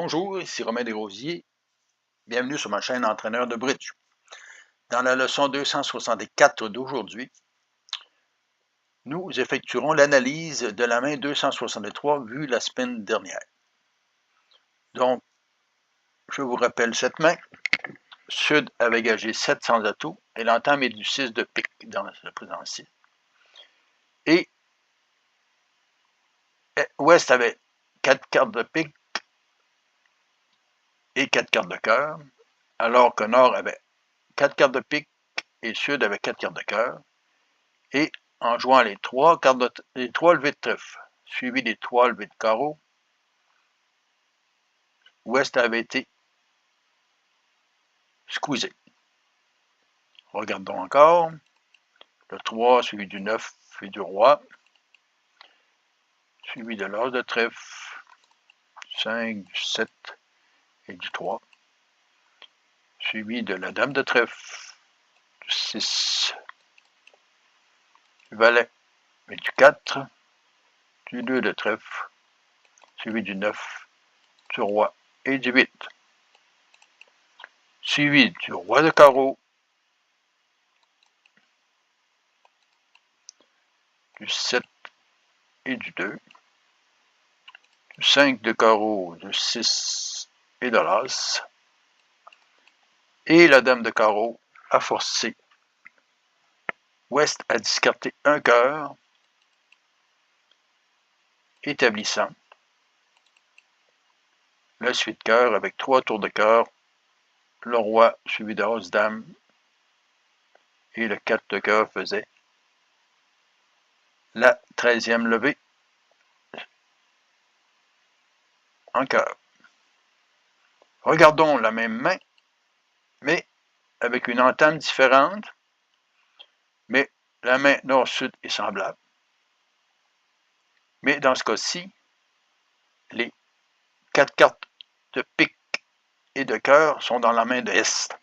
Bonjour, ici Romain Desrosiers. Bienvenue sur ma chaîne Entraîneur de bridge. Dans la leçon 264 d'aujourd'hui, nous effectuerons l'analyse de la main 263 vue la semaine dernière. Donc, je vous rappelle cette main. Sud avait gagé 7 sans atout et l'entame est du 6 de pique dans le présent ci. Et Ouest avait 4 cartes de pique et 4 cartes de cœur, alors que Nord avait 4 cartes de pique et Sud avait 4 cartes de cœur. Et en jouant les trois levées de trèfle, suivies des 3 levées de carreau, Ouest avait été squeezé. Regardons encore. Le 3 suivi du 9 et du roi, suivi de l'as de trèfle, du 5, du 7 et du 3, suivi de la dame de trèfle, du 6, du valet et du 4, du 2 de trèfle, suivi du 9, du roi et du 8, suivi du roi de carreau, du 7 et du 2, du 5 de carreau, du 6 et de l'as, et la dame de carreau a forcé Ouest à discarter un cœur, établissant le suite cœur avec 3 tours de cœur, le roi suivi de as dame, et le 4 de cœur faisait la 13e levée en cœur. Regardons la même main, mais avec une entame différente, mais la main nord-sud est semblable. Mais dans ce cas-ci, les 4 cartes de pique et de cœur sont dans la main de Est.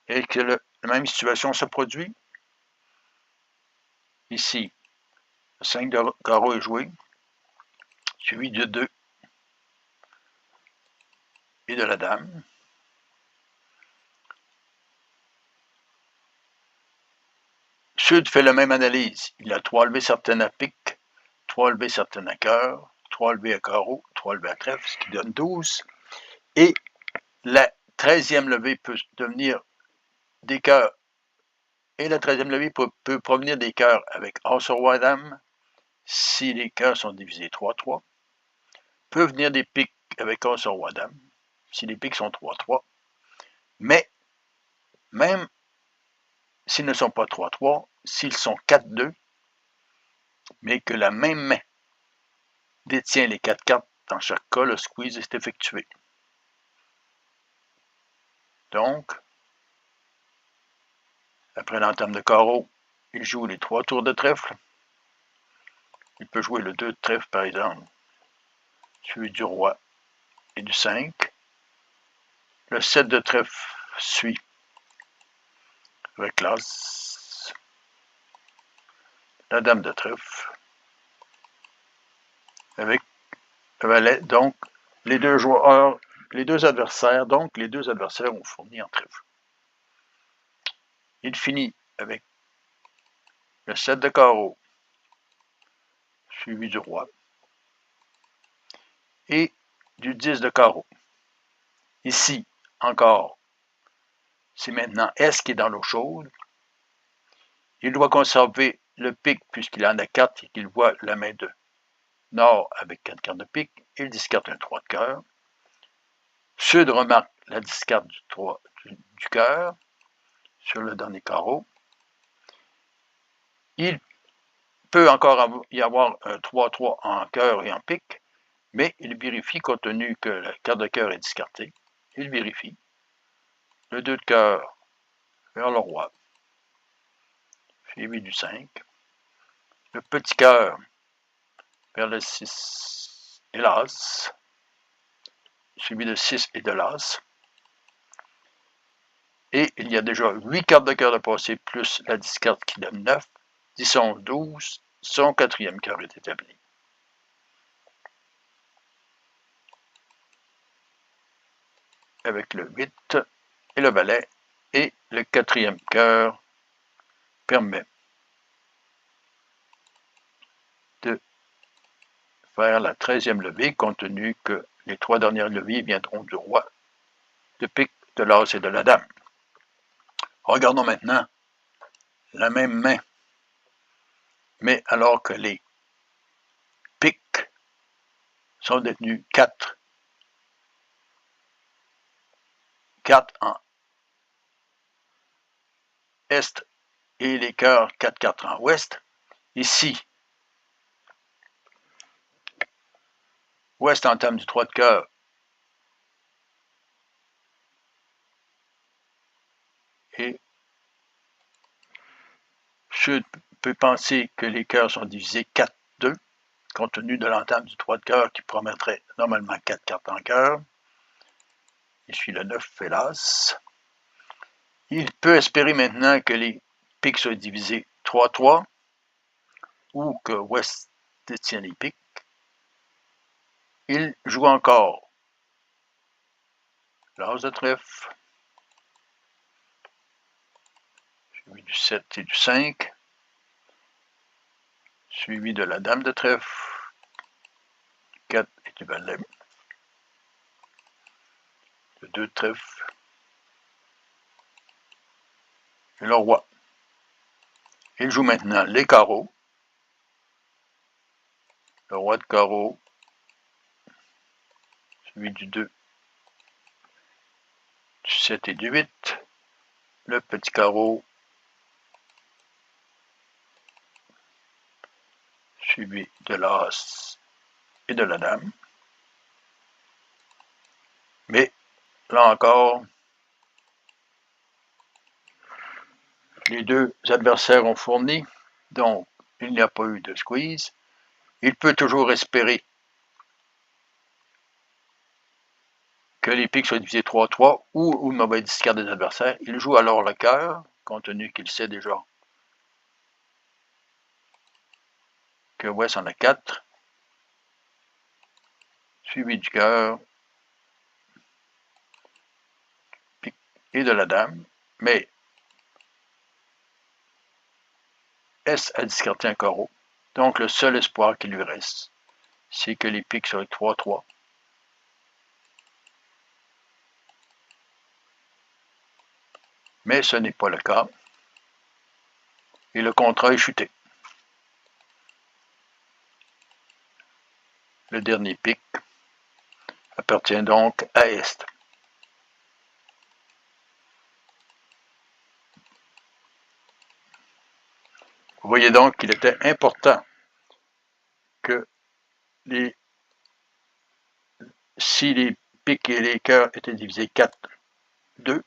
Et que la même situation se produit. Ici, le 5 de carreau est joué, suivi de 2 et de la dame. Sud fait la même analyse. Il a 3 levées certaines à pique, 3 levées certaines à cœur, 3 levées à carreau, 3 levées à trèfle, ce qui donne 12. Et la 13e levée peut devenir des cœurs. Et la 13e levée peut provenir des cœurs avec as sur roi dame, si les cœurs sont divisés 3-3. Peut venir des piques avec as sur roi dame, si les piques sont 3-3. Mais, même s'ils ne sont pas 3-3, s'ils sont 4-2, mais que la même main détient les 4 cartes, dans chaque cas, le squeeze est effectué. Donc, après l'entame de carreau, il joue les 3 tours de trèfle. Il peut jouer le 2 de trèfle, par exemple, suivi du roi et du 5. Le 7 de trèfle suit avec l'as, la dame de trèfle, avec le valet. Donc, les deux adversaires ont fourni en trèfle. Il finit avec le 7 de carreau, suivi du roi, et du 10 de carreau. Ici, encore, c'est maintenant S qui est dans l'eau chaude. Il doit conserver le pique puisqu'il en a 4 et qu'il voit la main de Nord avec 4 cartes de pique. Il discarte un 3 de cœur. Sud remarque la discarte du cœur sur le dernier carreau. Il peut encore y avoir un 3-3 en cœur et en pique, mais il vérifie, compte tenu que la carte de cœur est discartée, il vérifie. Le 2 de cœur vers le roi, suivi du 5. Le petit cœur vers le 6 et l'as, suivi de 6 et de l'as. Et il y a déjà 8 cartes de cœur de passé, plus la discarte qui donne 9. 10, 11, 12. Son 4e cœur est établi. avec le 8 et le valet, et le 4e cœur permet de faire la 13e levée, compte tenu que les 3 dernières levées viendront du roi, de pique, de l'as et de la dame. Regardons maintenant la même main, mais alors que les piques sont détenus 4 en est et les cœurs 4-4 en ouest. Ici, ouest entame du 3 de cœur et sud peut penser que les cœurs sont divisés 4-2, compte tenu de l'entame du 3 de cœur qui promettrait normalement 4 cartes en cœur. Ici le 9 fait l'as. Il peut espérer maintenant que les piques soient divisés 3-3 ou que ouest détient les piques. Il joue encore l'as de trèfle, suivi du 7 et du 5, suivi de la dame de trèfle, 4 et du valet, le 2 de trèfle, et le roi. Il joue maintenant les carreaux, le roi de carreau, suivi du 2, du 7 et du 8, le petit carreau, suivi de l'as et de la dame. Mais, là encore, les deux adversaires ont fourni, donc il n'y a pas eu de squeeze. Il peut toujours espérer que les piques soient divisés 3-3 ou une mauvaise discarte des adversaires. Il joue alors le cœur, compte tenu qu'il sait déjà que ouest en a 4, suivi du cœur et de la dame, mais est a discarté un carreau. Donc le seul espoir qui lui reste, c'est que les piques soient 3-3. Mais ce n'est pas le cas. Et le contrat est chuté. Le dernier pic appartient donc à Est. Vous voyez donc qu'il était important que si les piques et les cœurs étaient divisés 4-2,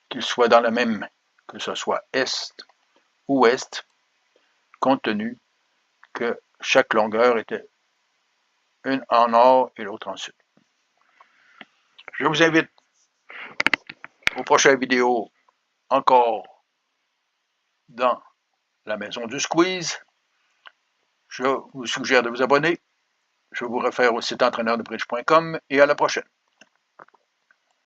qu'ils soient dans la même main, que ce soit Est ou Ouest, compte tenu que chaque longueur était une en nord et l'autre en sud. Je vous invite aux prochaines vidéos encore dans la maison du squeeze. Je vous suggère de vous abonner. Je vous réfère au site entraîneurdebridge.com et à la prochaine.